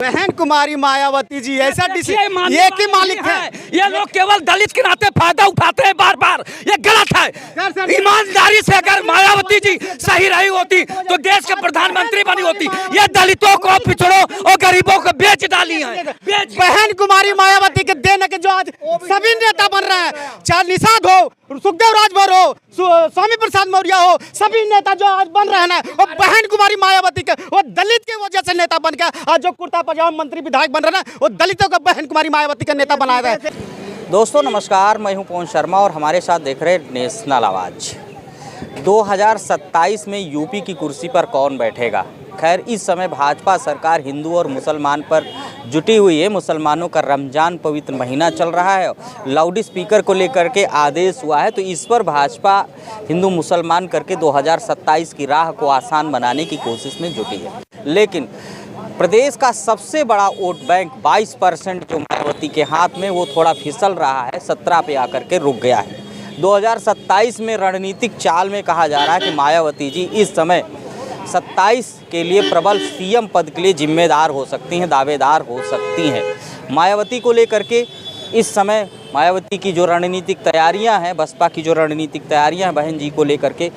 बहन कुमारी मायावती जी ऐसा ये की मालिक है। ये लोग केवल दलित के नाते फायदा उठाते हैं बार बार, ये गलत है। ईमानदारी से अगर मायावती जी सही रही होती तो देश के प्रधानमंत्री बनी होती। ये दलितों को, पिछड़ों और गरीबों को बेच डाली है। बहन कुमारी मायावती के देने के जो आज सभी नेता बन रहे हैं, चाहे निषाद हो, सुखदेव राजभर हो, स्वामी प्रसाद मौर्य हो, सभी नेता जो आज बन रहे हैं वो बहन कुमारी मायावती के, वो दलित के वजह से नेता बन गया। आज जो कुर्ता पजामा मंत्री विधायक बन रहे हैं वो दलितों को बहन कुमारी मायावती का नेता बनाया गया। दोस्तों नमस्कार, मैं हूं पवन शर्मा और हमारे साथ देख रहे नेशनल आवाज़। 2027 में यूपी की कुर्सी पर कौन बैठेगा? खैर, इस समय भाजपा सरकार हिंदू और मुसलमान पर जुटी हुई है। मुसलमानों का रमज़ान पवित्र महीना चल रहा है, लाउड स्पीकर को लेकर के आदेश हुआ है, तो इस पर भाजपा हिंदू मुसलमान करके 2027 की राह को आसान बनाने की कोशिश में जुटी है। लेकिन प्रदेश का सबसे बड़ा वोट बैंक 22% जो मायावती के हाथ में, वो थोड़ा फिसल रहा है, 17 पे आकर के रुक गया है। 2027 में रणनीतिक चाल में कहा जा रहा है कि मायावती जी इस समय 27 के लिए प्रबल सीएम पद के लिए जिम्मेदार हो सकती हैं, दावेदार हो सकती हैं। मायावती को लेकर के इस समय मायावती की जो रणनीतिक तैयारियां हैं, बसपा की जो रणनीतिक तैयारियां हैं बहन जी को लेकर के,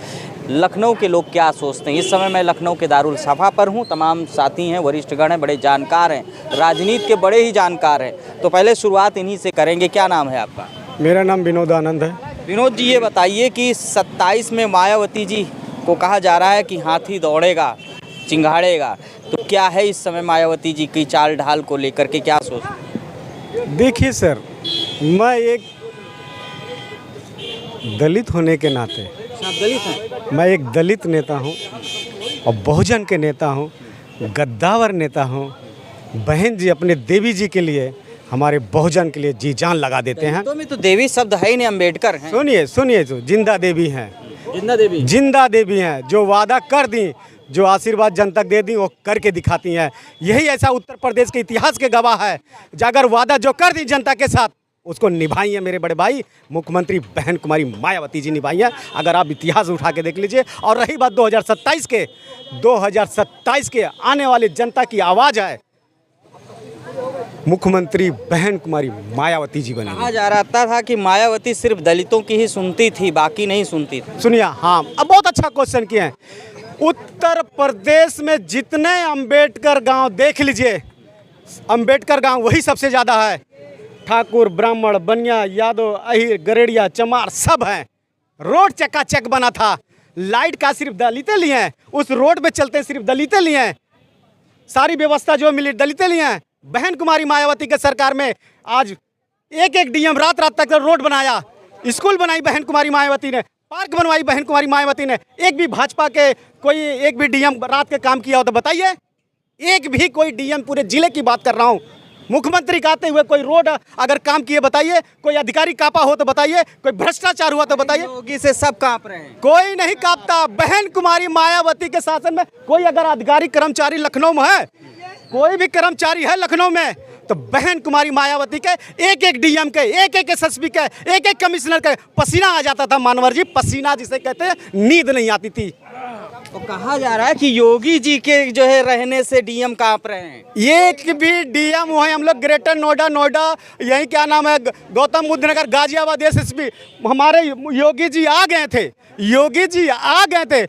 लखनऊ के लोग क्या सोचते हैं? इस समय मैं लखनऊ के दारुल सभा पर हूं। तमाम साथी हैं, वरिष्ठगण हैं, बड़े जानकार हैं, राजनीति के बड़े ही जानकार हैं। तो पहले शुरुआत इन्हीं से करेंगे। क्या नाम है आपका? मेरा नाम विनोद आनंद है। विनोद जी, ये बताइए कि 27 में मायावती जी को कहा जा रहा है कि हाथी दौड़ेगा, चिंगाड़ेगा, तो क्या है इस समय मायावती जी की चाल ढाल को लेकर के क्या सोचते हैं? देखिए सर, मैं एक दलित होने के नाते, दलित हैं? मैं एक दलित नेता हूं और बहुजन के नेता हूं, गद्दावर नेता हूं। बहन जी अपने देवी जी के लिए, हमारे बहुजन के लिए जी जान लगा देते हैं। तो में तो देवी शब्द है ही नहीं, अम्बेडकर हैं। सुनिए तो जिंदा देवी हैं, जिंदा देवी हैं, जो वादा कर दी, जो आशीर्वाद जनता दे दी, वो करके दिखाती हैं। यही ऐसा उत्तर प्रदेश के इतिहास के गवाह है। अगर वादा जो कर दी जनता के साथ, उसको निभाई है मेरे बड़े भाई मुख्यमंत्री बहन कुमारी मायावती जी निभाई है। अगर आप इतिहास उठा के देख लीजिए। और रही बात 2027 के आने वाले जनता की आवाज़ है, मुख्यमंत्री बहन कुमारी मायावती जी बने। कहा जा रहा था कि मायावती सिर्फ दलितों की ही सुनती थी, बाकी नहीं सुनती थी। सुनिए, हाँ, अब बहुत अच्छा क्वेश्चन किए हैं। उत्तर प्रदेश में जितने अंबेडकर गांव देख लीजिए, अंबेडकर गांव वही सबसे ज़्यादा है। ठाकुर, ब्राह्मण, बनिया, यादव, अहिर, गरेड़िया, चमार सब हैं। रोड चकाचक बना था, लाइट का सिर्फ दलितें लिए हैं, उस रोड पे चलते सिर्फ दलितें लिए हैं, सारी व्यवस्था जो मिली दलितें लिए हैं। बहन कुमारी मायावती के सरकार में आज एक डीएम रात तक रोड बनाया, स्कूल बनाई बहन कुमारी मायावती ने, पार्क बनवाई बहन कुमारी मायावती ने। एक भी भाजपा के एक भी डीएम रात के काम किया हो तो बताइए? एक भी कोई डीएम, पूरे जिले की बात कर रहा हूँ, मुख्यमंत्री कहते हुए कोई रोड अगर काम किए बताइए? कोई अधिकारी कांपा हो तो बताइए? कोई भ्रष्टाचार हुआ तो बताइए? योगी से सब कांप रहे हैं, कोई नहीं कांपता। बहन कुमारी मायावती के शासन में कोई अगर अधिकारी कर्मचारी लखनऊ में है, कोई भी कर्मचारी है लखनऊ में, तो बहन कुमारी मायावती के एक डीएम के, एक एसएसपी के, एक कमिश्नर के पसीना आ जाता था। मानवर जी, पसीना जिसे कहते हैं, नींद नहीं आती थी। तो कहा जा रहा है कि योगी जी के जो है रहने से डीएम कांप रहे हैं। एक भी डीएम हुए, हम लोग ग्रेटर नोएडा, यही क्या नाम है, गौतम बुद्ध नगर, गाजियाबाद एसएसपी, हमारे योगी जी आ गए थे, योगी जी आ गए थे।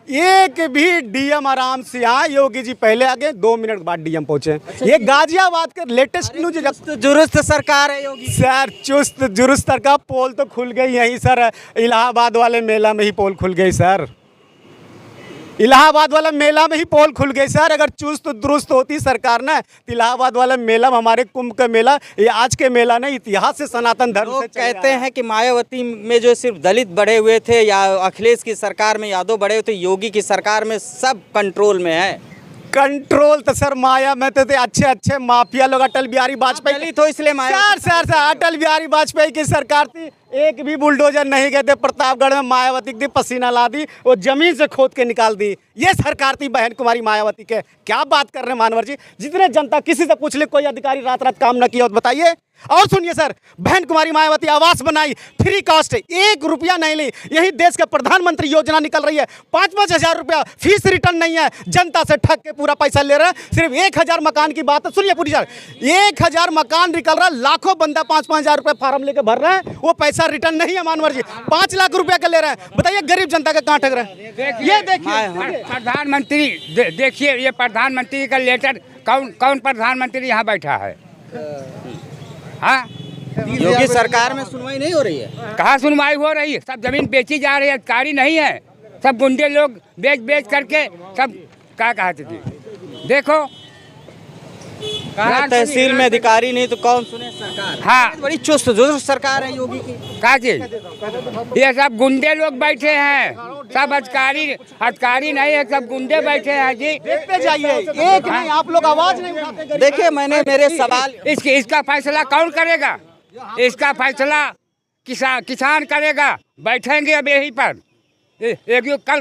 एक भी डीएम आराम से यहाँ, योगी जी पहले आ गए, 2 मिनट बाद डीएम पहुंचे। ये गाजियाबाद का लेटेस्ट न्यूज। जुरुस्त सरकार है योगी सर, चुस्त जुरुस्त का पोल तो खुल गई यहीं सर, इलाहाबाद वाले मेला में ही पोल खुल गई सर, इलाहाबाद वाला मेला में ही पोल खुल गई सर। अगर चुस्त दुरुस्त होती सरकार ना, तो इलाहाबाद वाला मेला, हमारे कुंभ का मेला, ये आज के मेला नहीं, इतिहास से सनातन धर्म से कहते हैं कि मायावती में जो सिर्फ दलित बढ़े हुए थे, या अखिलेश की सरकार में यादव बढ़े हुए थे, योगी की सरकार में सब कंट्रोल में है। कंट्रोल तो सर माया में तो अच्छे माफिया लोग, अटल बिहारी वाजपेयी तो इसलिए माया सर अटल बिहारी वाजपेयी की सरकार थी। एक भी बुलडोजर नहीं गए थे प्रतापगढ़ में, मायावती की पसीना ला दी, वो जमीन से खोद के निकाल दी। ये सरकार थी बहन कुमारी मायावती के। क्या बात कर रहे हैं मानवर जी, जितने जनता किसी से पूछ ले, कोई अधिकारी रात रात काम न किया हो तो बताइए। और सुनिए सर, बहन कुमारी मायावती आवास बनाई, फ्री कॉस्ट, 1 रुपया नहीं ली। यही देश के प्रधानमंत्री योजना निकल रही है, 5-5 हज़ार रुपया फीस रिटर्न नहीं है, जनता से ठग के पूरा पैसा ले रहे हैं। सिर्फ 1000 मकान की बात है, सुनिए पूरी सर, 1000 मकान निकल रहा है, लाखों बंदा 5-5 हज़ार रुपये फार्म लेके भर रहे हैं, वो पैसा रिटर्न नहीं है मानवर जी, 5 लाख रुपया का ले रहे हैं। बताइए गरीब जनता का कहाँ ठग रहे हैं? ये देखिए प्रधानमंत्री, देखिए ये प्रधानमंत्री का लेटर, कौन प्रधानमंत्री यहाँ बैठा है? हाँ, योगी सरकार में सुनवाई नहीं हो रही है। कहाँ सुनवाई हो रही है? सब जमीन बेची जा रही है, अधिकारी नहीं है, सब गुंडे लोग बेच करके सब क्या कहते थे। देखो तहसील में अधिकारी नहीं तो कौन सुने सरकार। हाँ, बड़ी चुस्त दुरुस्त सरकार है योगी की। क्या चीज? ये सब गुंडे लोग बैठे हैं, सब अधिकारी नहीं है, सब गुंडे बैठे हैं जी। देखते जाइए, एक नहीं, आप लोग आवाज नहीं उठाते। देखिए मैंने मेरे सवाल इसका फैसला कौन करेगा? इसका फैसला किसान करेगा। बैठेंगे अब यहीं पर,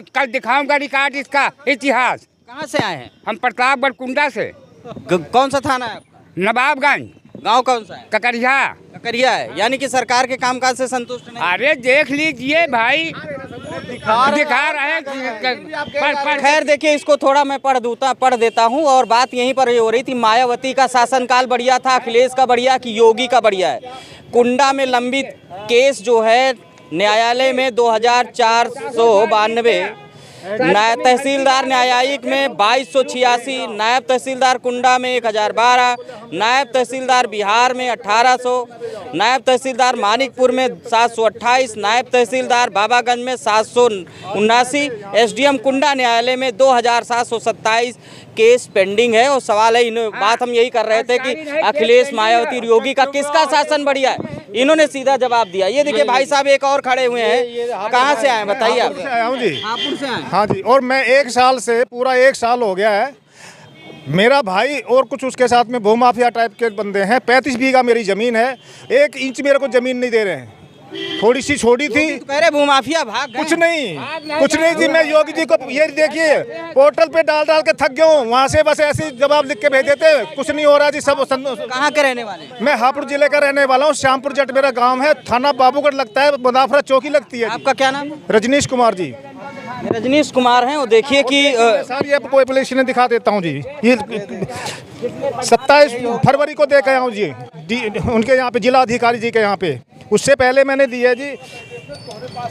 कल दिखाऊंगा रिकॉर्ड इसका इतिहास। कहाँ से आए हैं? हम प्रतापगढ़ कुंडा से। कौन सा थाना है आपका? नवाबगंज। गांव कौन सा है? ककरिया। ककरिया है, यानी कि सरकार के कामकाज से संतुष्ट नहीं। अरे देख लीजिए भाई, दिखा रहे हैं। खैर देखिए, इसको थोड़ा मैं पढ़ देता हूँ। और बात यहीं पर हो रही थी, मायावती का शासनकाल बढ़िया था, अखिलेश का बढ़िया कि योगी का बढ़िया है। कुंडा में लंबित केस जो है न्यायालय में 2492, नायब तहसीलदार न्यायिक में 2286, नायब तहसीलदार कुंडा में 1012, नायब तहसीलदार बिहार में 1800, नायब तहसीलदार मानिकपुर में 728, नायब तहसीलदार बाबागंज में 779, एसडीएम कुंडा न्यायालय में 2727 केस पेंडिंग है। और सवाल है, बात हम यही कर रहे थे कि अखिलेश, मायावती, योगी का किसका शासन बढ़िया है? इन्होंने सीधा जवाब दिया। ये देखिए भाई साहब एक और खड़े हुए हैं, कहाँ से आए बताइए आप? हापुड़ से आए। हाँ जी, और मैं 1 साल से, पूरा 1 साल हो गया है, मेरा भाई और कुछ उसके साथ में भूमाफिया टाइप के बंदे हैं। 35 बीघा मेरी ज़मीन है, 1 इंच मेरे को ज़मीन नहीं दे रहे हैं। थोड़ी सी छोड़ी थी, कह रहे भूमाफिया भाग गए। कुछ नहीं जी। मैं योगी जी को ये देखिए पोर्टल पे डाल के थक गया हूँ, वहाँ से बस ऐसे जवाब लिख के भेज देते, कुछ नहीं हो रहा जी। सब कहाँ के रहने वाले? मैं हापुड़ जिले का रहने वाला हूँ, श्यामपुर जट मेरा गाँव है, थाना बाबूगढ़ लगता है, मुदाफरा चौकी लगती है। आपका क्या नाम? रजनीश कुमार जी। रजनीश कुमार हैं। वो देखिए कि सारी आपको पॉपुलेशन दिखा देता हूँ जी। ये 27 फरवरी को दे के आया हूँ जी, उनके यहाँ पे जिला अधिकारी जी के यहाँ पे। उससे पहले मैंने दी है जी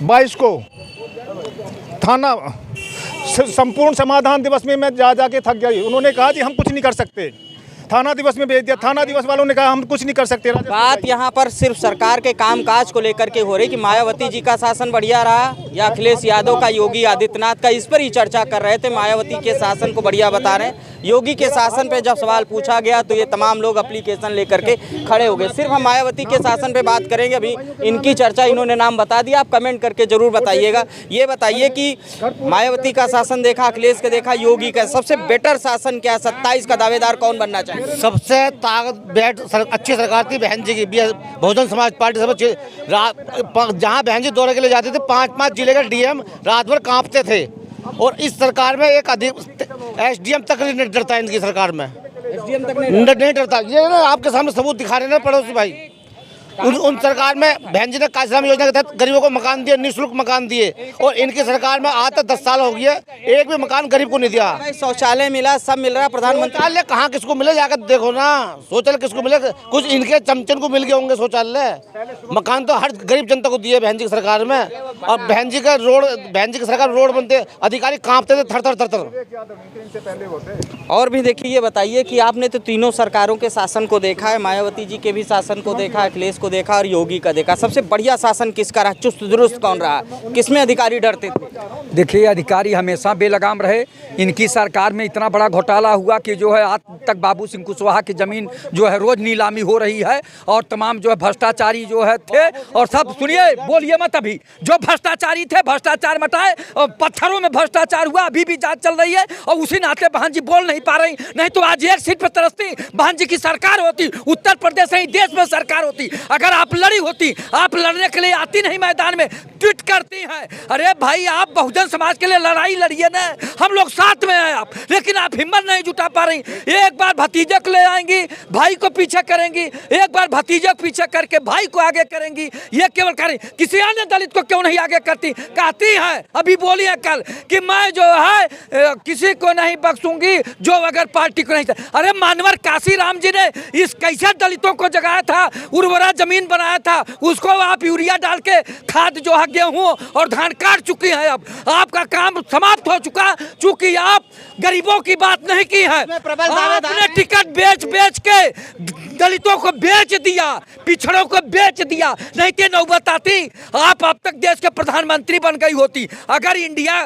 22 को थाना संपूर्ण समाधान दिवस में मैं जा के थक गया। उन्होंने कहा जी हम कुछ नहीं कर सकते, थाना दिवस में भेज दिया। थाना दिवस वालों ने कहा हम कुछ नहीं कर सकते। बात यहाँ पर सिर्फ सरकार के कामकाज को लेकर के हो रही कि मायावती जी का शासन बढ़िया रहा या अखिलेश यादव का, योगी आदित्यनाथ का, इस पर ही चर्चा कर रहे थे। मायावती के शासन को बढ़िया बता रहे हैं। योगी के शासन पे जब सवाल पूछा गया तो ये तमाम लोग एप्लीकेशन लेकर के खड़े हो गए। सिर्फ हम मायावती के शासन पे बात करेंगे, अभी इनकी चर्चा, इन्होंने नाम बता दिया। आप कमेंट करके जरूर बताइएगा। ये बताइए कि मायावती का शासन देखा, अखिलेश का देखा, योगी का, सबसे बेटर शासन क्या? 27 का दावेदार कौन बनना चाहिए? सबसे अच्छी सरकार थी बहन जी की, बहुजन समाज पार्टी। जहाँ बहन जी दौरे के लिए जाते थे, 5-5 जिले के डीएम रात भर कांपते थे। और इस सरकार में एक एसडीएम तक नहीं डरता, इनकी सरकार में एसडीएम तक नहीं डरता। ये ना आपके सामने सबूत दिखा रहे हैं पड़ोसी भाई। उन सरकार में बहन जी ने काशीराम योजना के तहत गरीबों को मकान दिए, निःशुल्क मकान दिए। और इनकी सरकार में आज तक 10 साल हो गया, एक भी मकान गरीब को नहीं दिया। शौचालय मिला, सब मिल रहा। प्रधानमंत्री शौचालय कहाँ किसको मिले, जाकर देखो ना। शौचालय किसको मिले? कुछ इनके चमचन को मिल गए होंगे शौचालय। मकान तो हर गरीब जनता को दिए बहन जी की सरकार में। और बहन जी की सरकार रोड बनते, अधिकारी कांपते थे थर थर। और भी देखिए, ये बताइए कि आपने तो तीनों सरकारों के शासन को देखा है, मायावती जी के भी शासन को देखा, अखिलेश को देखा और योगी का देखा। सबसे बढ़िया शासन किसका रहा? चुस्त दुरुस्त कौन रहा? किसमें अधिकारी डरते थे? देखिए, अधिकारी हमेशा बेलगाम रहे। इनकी सरकार में इतना बड़ा घोटाला हुआ कि जो है आज तक बाबू सिंह कुशवाहा की जमीन जो है रोज नीलामी हो रही है। और तमाम जो है भ्रष्टाचारी जो है थे, और सब सुनिए, बोलिए मत, अभी जो भ्रष्टाचारी थे भ्रष्टाचार मटाए, और पत्थरों में भ्रष्टाचार हुआ, अभी भी जांच चल रही है। और उसी नाते बहन जी बोल नहीं पा रही, नहीं तो आज एक सीट पर तरसती बहन जी की सरकार होती, उत्तर प्रदेश नहीं देश में सरकार होती। अगर आप लड़ी होती, आप लड़ने के लिए आती नहीं मैदान में, ट्वीट करती हैं। अरे भाई आप बहुजन समाज के लिए लड़ाई लड़िए ना, हम लोग साथ में हैं आप, लेकिन आप हिम्मत नहीं जुटा पा रही। एक बार भतीजे को ले आएंगी, भाई को पीछे करेंगी, एक बार भतीजे को पीछे करके भाई को आगे करेंगी, ये केवल करें। किसी अन्य दलित को क्यों नहीं आगे करती? कहती है, अभी बोली है कल कि मैं जो है किसी को नहीं बख्शूंगी जो अगर पार्टी को नहीं। अरे मानवर काशीराम जी ने इस कैसे दलितों को जगाया था, उर्वरा जमीन बनाया था, उसको आप यूरिया डाल के खाद जो है गेहूं और धान काट चुकी है। अब आपका काम समाप्त हो चुका, चूंकि आप गरीबों की बात नहीं की है। आपने टिकट बेच बेच के दलितों को बेच दिया, पिछड़ों को बेच दिया, नहीं तो नौबत आती आप अब तक देश के प्रधानमंत्री बन गई होती। अगर इंडिया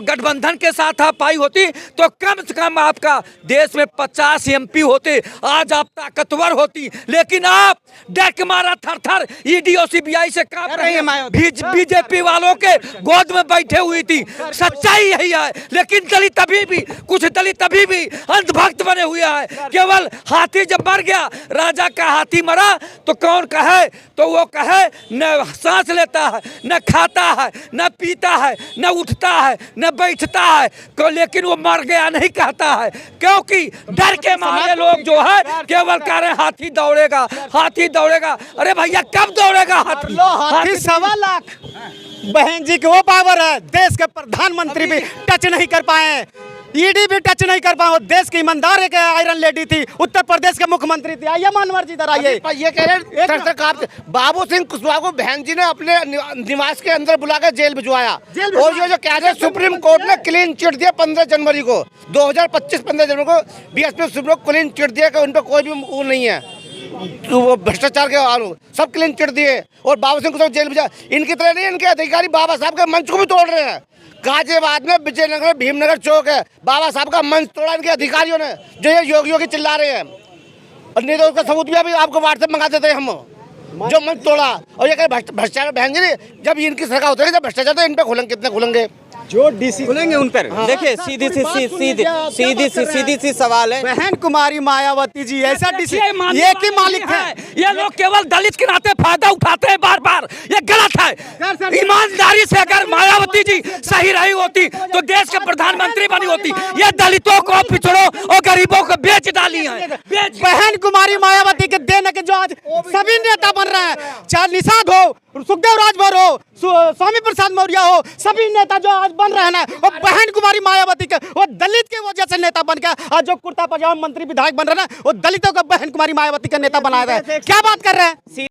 गठबंधन के साथ आप आई होती तो कम से कम आपका देश में 50 MP होते, आज आप ताकतवर होती। लेकिन आप डर के मारा थर थर ईडी और CBI से कांप रही है, बीजेपी वालों के गोद में बैठे हुई थी। सच्चाई यही है। लेकिन दलित अभी भी, कुछ दलित अभी भी अंधभक्त बने हुए हैं। केवल हाथी जब मर गया, राजा का हाथी मरा तो कौन कहे, तो वो कहे न सांस लेता है, न खाता है, न पीता है, न उठता है, न बैठता है, लेकिन वो मर गया नहीं कहता है, क्योंकि डर के मारे लोग जो है केवल कह रहे हाथी दौड़ेगा, हाथी दौड़ेगा। अरे भैया कब दौड़ेगा हाथी? हाथी 1.25 लाख बहन जी के वो पावर है, देश के प्रधानमंत्री भी टच नहीं कर पाए, ईडी भी टच नहीं कर पाए। देश की ईमानदार एक आयरन लेडी थी, उत्तर प्रदेश के मुख्यमंत्री थी। आइए मानवर जी इधर आइए। ये कह रहे सरकार बाबू सिंह कुशवाहा को बहन जी ने अपने निवास के अंदर बुलाकर जेल भिजवाया। और ये जो कह रहे सुप्रीम कोर्ट ने क्लीन चिट दिया 15 जनवरी को 2025 15 जनवरी को BSP supreme court clean chit दिया कि उन पर कोई भी वो नहीं है, तो वो भ्रष्टाचार के आरोप सब क्लीन चिट दिए और बाबू सिंह कुशवाहा जेल भिजा। इनकी तरह नहीं, इनके अधिकारी बाबा साहब के मंच को भी तोड़ रहे हैं। गाजियाबाद में विजयनगर भीमनगर चौक है, बाबा साहब का मंच तोड़ा इनके अधिकारियों ने, जो ये योगी चिल्ला रहे हैं। और नहीं तो उसका सबूत भी अभी आपको व्हाट्सएप मंगा देते हैं हम, जो मंच तोड़ा। और ये कह भ्रष्टाचार बहन जी, जब इनकी सरकार होती जब भ्रष्टाचार तो इन पे खुलेंगे, कितने खुलेंगे जो डीसी खुलेंगे उन पर। देखिए सीधी सी सवाल है, बहन कुमारी मायावती जी ऐसा डीसी एक ही मालिक है। ये लोग केवल दलित के नाते फायदा उठाते हैं बार बार, ये गलत है। ईमानदारी से अगर मायावती जी सही रही होती तो देश के प्रधानमंत्री बनी होती। ये दलितों को, पिछड़ों और गरीबों को बेच डाली है। बहन कुमारी मायावती के देने के जो आज सभी नेता बन रहे हैं, चाहे निषाद हो, सुखदेव राजभर हो, स्वामी प्रसाद मौर्य हो, सभी नेता जो आज बन रहे हैं ना, वो बहन कुमारी मायावती के, वो दलित के वजह से नेता बन गया। आज जो कुर्ता पजामा मंत्री विधायक बन रहे हैं ना, वो दलितों को बहन कुमारी मायावती का नेता बनाया है। क्या बात कर रहे हैं?